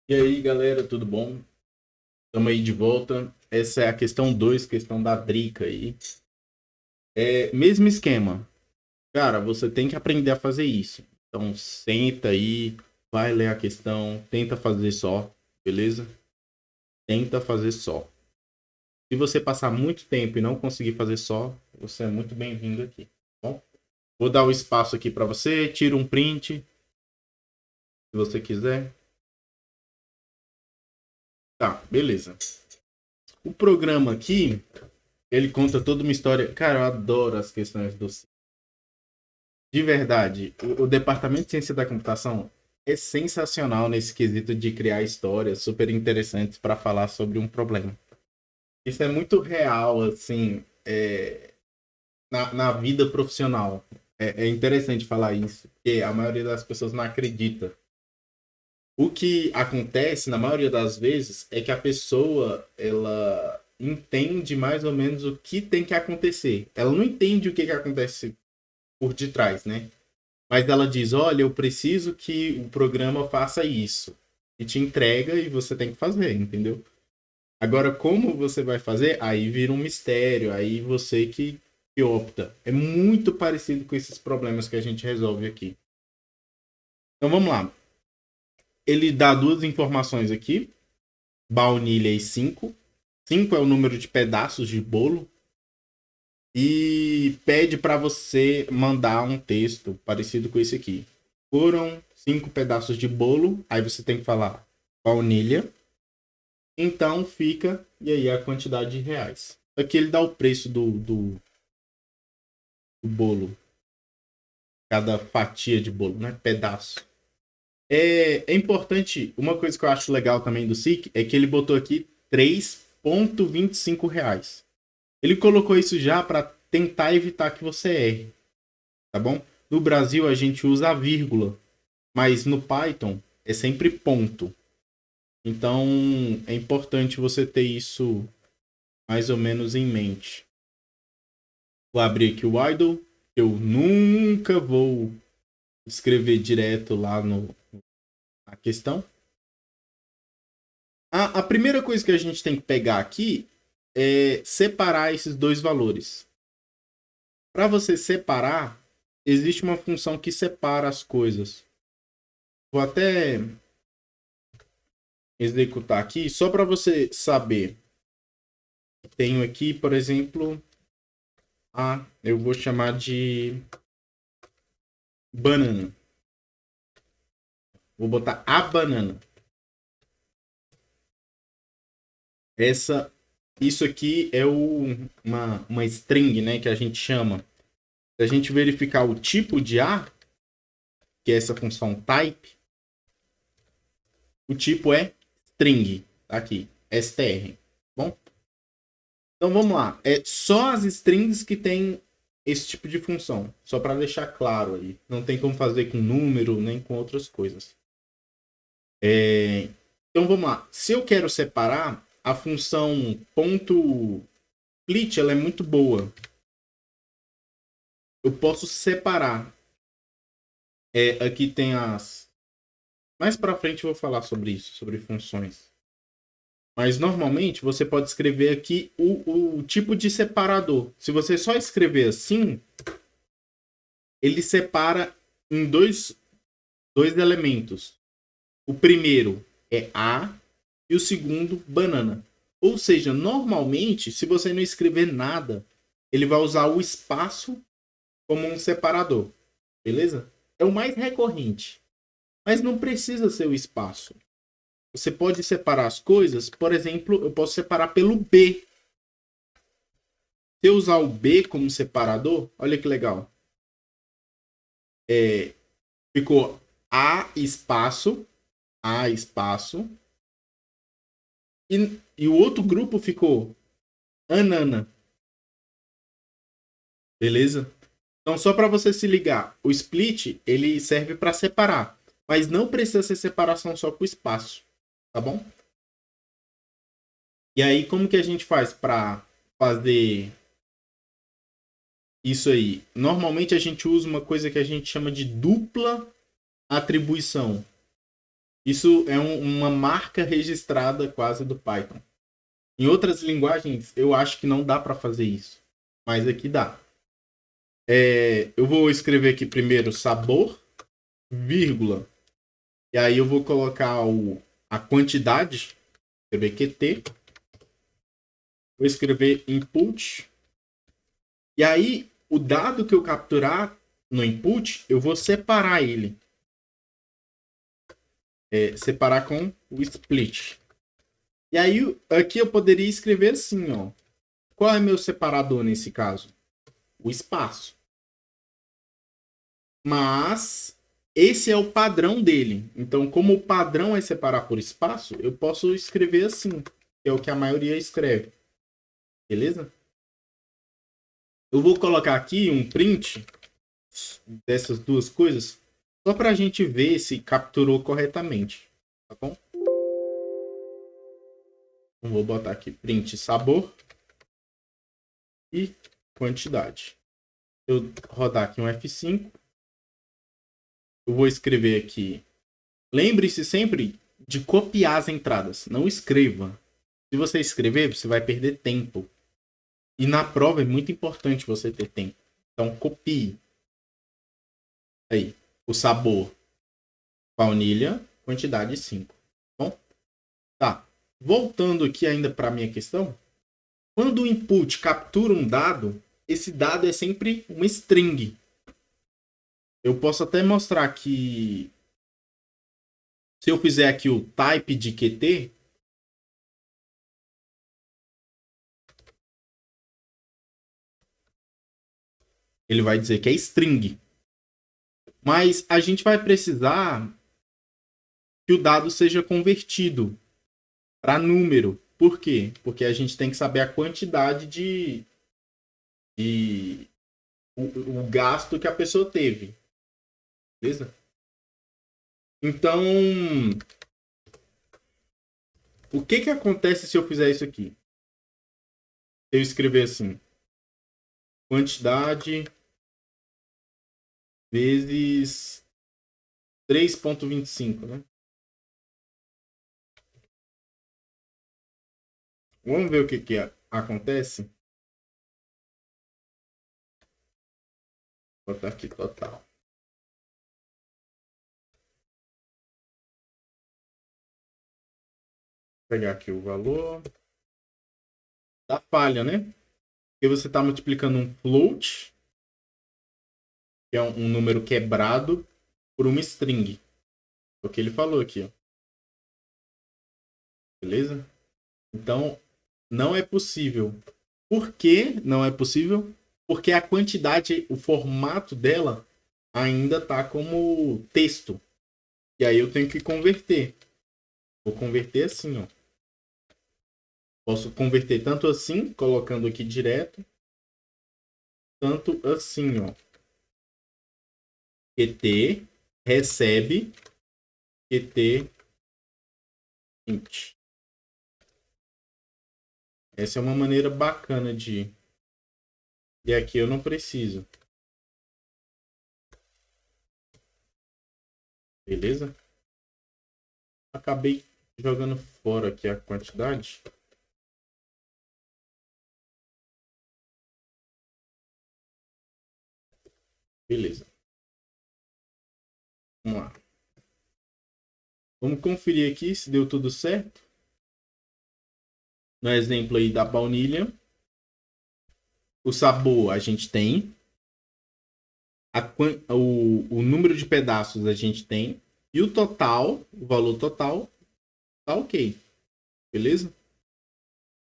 E aí, galera, tudo bom? Estamos aí de volta. Essa é a questão 2, questão da Drica aí. Mesmo esquema. Cara, você tem que aprender a fazer isso. Então, senta aí, vai ler a questão, tenta fazer só, beleza? Tenta fazer só. Se você passar muito tempo e não conseguir fazer só, você é muito bem-vindo aqui, tá bom? Vou dar o espaço aqui para você, tira um print, se você quiser. Tá, beleza. O programa aqui, ele conta toda uma história. Cara, eu adoro as questões do De verdade, o departamento de ciência da computação é sensacional nesse quesito de criar histórias super interessantes para falar sobre um problema. Isso é muito real, assim, na vida profissional. É interessante falar isso, porque a maioria das pessoas não acredita. O que acontece, na maioria das vezes, é que a pessoa, ela entende mais ou menos o que tem que acontecer. Ela não entende o que acontece por detrás, né? Mas ela diz: olha, eu preciso que o programa faça isso. E te entrega e você tem que fazer, entendeu? Agora, como você vai fazer? Aí vira um mistério, aí você que opta. É muito parecido com esses problemas que a gente resolve aqui. Então vamos lá. Ele dá duas informações aqui: baunilha e 5. 5 é o número de pedaços de bolo. E pede para você mandar um texto parecido com esse aqui. Foram 5 pedaços de bolo, aí você tem que falar baunilha. Então fica, e aí a quantidade de reais. Aqui ele dá o preço do bolo, cada fatia de bolo, né? Pedaço. É importante, uma coisa que eu acho legal também do SIC é que ele botou aqui 3,25 reais. Ele colocou isso já para tentar evitar que você erre, tá bom? No Brasil a gente usa a vírgula, mas no Python é sempre ponto. Então é importante você ter isso mais ou menos em mente. Vou abrir aqui o idle. Eu nunca vou escrever direto lá na questão. A primeira coisa que a gente tem que pegar aqui é separar esses dois valores. Para você separar, existe uma função que separa as coisas. Vou até executar aqui, só para você saber. Tenho aqui, por exemplo, eu vou chamar de banana. Vou botar a banana. Essa, isso aqui é uma string, né, que a gente chama. Se a gente verificar o tipo de A, que é essa função type, o tipo é string, tá aqui, str. Bom, então vamos lá. É só as strings que tem esse tipo de função, só para deixar claro aí. Não tem como fazer com número nem com outras coisas. Então vamos lá. Se eu quero separar, a função .split ela é muito boa. Eu posso separar. Aqui tem as. Mais para frente eu vou falar sobre isso, sobre funções. Mas normalmente você pode escrever aqui o tipo de separador. Se você só escrever assim, ele separa em dois elementos. O primeiro é A e o segundo banana. Ou seja, normalmente, se você não escrever nada, ele vai usar o espaço como um separador. Beleza? É o mais recorrente. Mas não precisa ser o espaço. Você pode separar as coisas, por exemplo, eu posso separar pelo B. Se eu usar o B como separador, olha que legal. É, ficou A espaço, e o outro grupo ficou anana. Beleza? Então, só para você se ligar, o split ele serve para separar, mas não precisa ser separação só com espaço, tá bom? E aí, como que a gente faz para fazer isso aí? Normalmente a gente usa uma coisa que a gente chama de dupla atribuição. Isso é uma marca registrada quase do Python. Em outras linguagens, eu acho que não dá para fazer isso. Mas aqui dá. Eu vou escrever aqui primeiro sabor, vírgula. E aí eu vou colocar a quantidade. Escrever QT. Vou escrever input. E aí, o dado que eu capturar no input, eu vou separar ele. Separar com o split. E aí, aqui eu poderia escrever assim, ó. Qual é meu separador nesse caso? O espaço. Mas esse é o padrão dele. Então, como o padrão é separar por espaço, eu posso escrever assim, que é o que a maioria escreve. Beleza? Eu vou colocar aqui um print dessas duas coisas, só para a gente ver se capturou corretamente. Tá bom? Então, vou botar aqui print sabor e quantidade. Eu rodar aqui um F5. Eu vou escrever aqui. Lembre-se sempre de copiar as entradas. Não escreva. Se você escrever, você vai perder tempo. E na prova é muito importante você ter tempo. Então, copie. Aí, o sabor, baunilha, quantidade 5. Bom? Tá. Voltando aqui ainda para a minha questão. Quando o input captura um dado, esse dado é sempre uma string. Eu posso até mostrar que se eu fizer aqui o type de QT, ele vai dizer que é string. Mas a gente vai precisar que o dado seja convertido para número. Por quê? Porque a gente tem que saber a quantidade de o gasto que a pessoa teve. Beleza? Então, o que acontece se eu fizer isso aqui? Eu escrever assim, quantidade vezes 3,25, né? Vamos ver o que acontece. Vou botar aqui total. Vou pegar aqui o valor da falha, né? Porque você está multiplicando um float, que é um número quebrado, por uma string. É o que ele falou aqui, ó. Beleza? Então, não é possível. Por que não é possível? Porque a quantidade, o formato dela ainda está como texto. E aí eu tenho que converter. Vou converter assim, ó. Posso converter tanto assim, colocando aqui direto, tanto assim, ó. QT recebe QT int. Essa é uma maneira bacana de... E aqui eu não preciso. Beleza? Acabei jogando fora aqui a quantidade. Beleza. Vamos lá. Vamos conferir aqui se deu tudo certo. No exemplo aí da baunilha. O sabor a gente tem. O número de pedaços a gente tem. E o total, o valor total, tá ok. Beleza?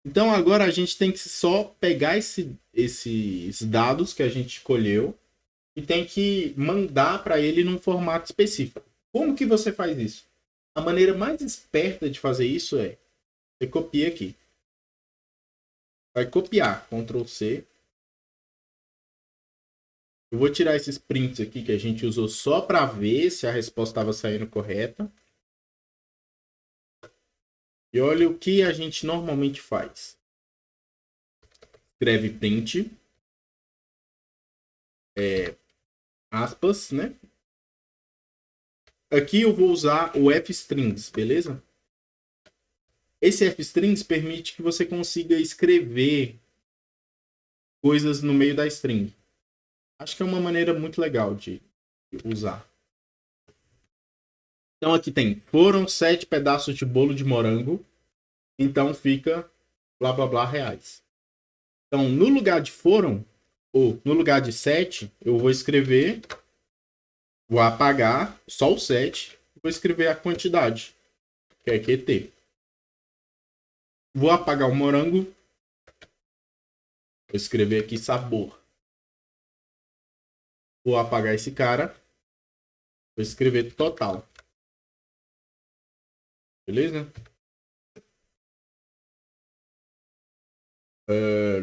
Então agora a gente tem que só pegar esses dados que a gente escolheu e tem que mandar para ele num formato específico. Como que você faz isso? A maneira mais esperta de fazer isso é você copia aqui. Vai copiar, Ctrl C. Eu vou tirar esses prints aqui que a gente usou só para ver se a resposta estava saindo correta. E olha o que a gente normalmente faz. Escreve print, aspas, né? aqui eu vou usar o fstrings, beleza? Esse fstrings permite que você consiga escrever coisas no meio da string. Acho que é uma maneira muito legal de usar. Então aqui tem, foram 7 pedaços de bolo de morango, então fica blá blá blá reais. Então no lugar de foram, ou no lugar de 7, eu vou escrever, vou apagar só o 7, vou escrever a quantidade, que é QT. Vou apagar o morango, vou escrever aqui sabor. Vou apagar esse cara, vou escrever total. Beleza?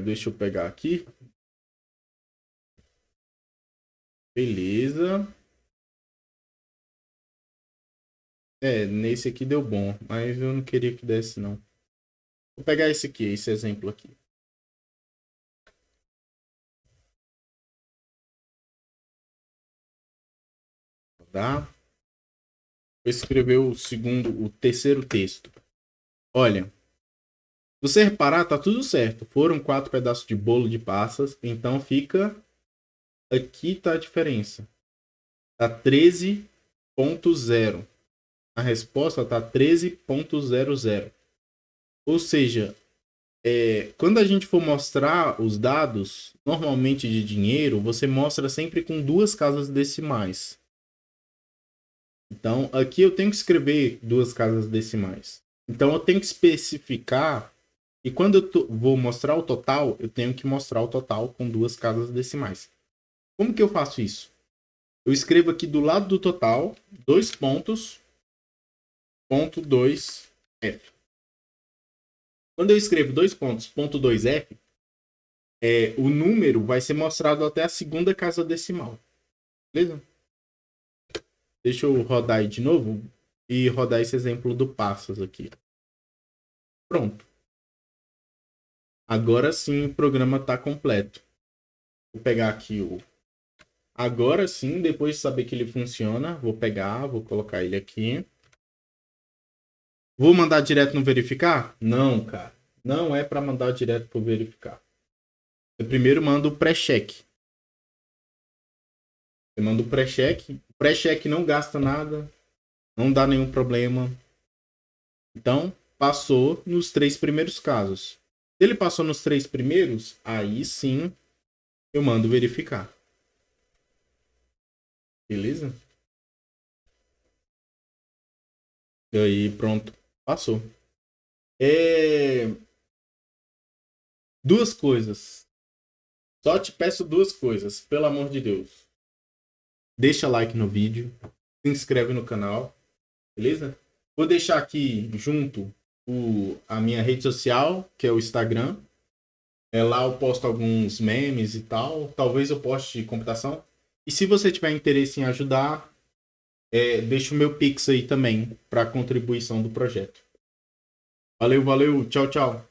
Deixa eu pegar aqui. Beleza. Nesse aqui deu bom, mas eu não queria que desse, não. Vou pegar esse aqui, esse exemplo aqui. Tá? Vou escrever o terceiro texto. Olha, se você reparar, tá tudo certo. Foram 4 pedaços de bolo de passas, então fica... Aqui tá a diferença. Tá 13.0. A resposta tá 13.00. Ou seja, quando a gente for mostrar os dados, normalmente de dinheiro, você mostra sempre com 2 casas decimais. Então, aqui eu tenho que escrever 2 casas decimais. Então, eu tenho que especificar. E quando eu vou mostrar o total, eu tenho que mostrar o total com 2 casas decimais. Como que eu faço isso? Eu escrevo aqui do lado do total, 2 pontos, ponto 2F. Quando eu escrevo 2 pontos, ponto 2F, o número vai ser mostrado até a segunda casa decimal. Beleza? Deixa eu rodar aí de novo e rodar esse exemplo do passos aqui. Pronto. Agora sim o programa está completo. Vou pegar aqui o... Agora sim, depois de saber que ele funciona, vou pegar, vou colocar ele aqui. Vou mandar direto no verificar? Não, cara. Não é para mandar direto para verificar. Você primeiro manda o pré-check. Você manda o pré-check. O pré-check não gasta nada. Não dá nenhum problema. Então, passou nos 3 primeiros casos. Se ele passou nos 3 primeiros, aí sim eu mando verificar. Beleza? E aí, pronto. Passou. 2 coisas. Só te peço 2 coisas, pelo amor de Deus. Deixa like no vídeo. Se inscreve no canal. Beleza? Vou deixar aqui junto a minha rede social, que é o Instagram. Lá eu posto alguns memes e tal. Talvez eu poste computação. E se você tiver interesse em ajudar, deixa o meu Pix aí também para contribuição do projeto. Valeu, valeu. Tchau, tchau.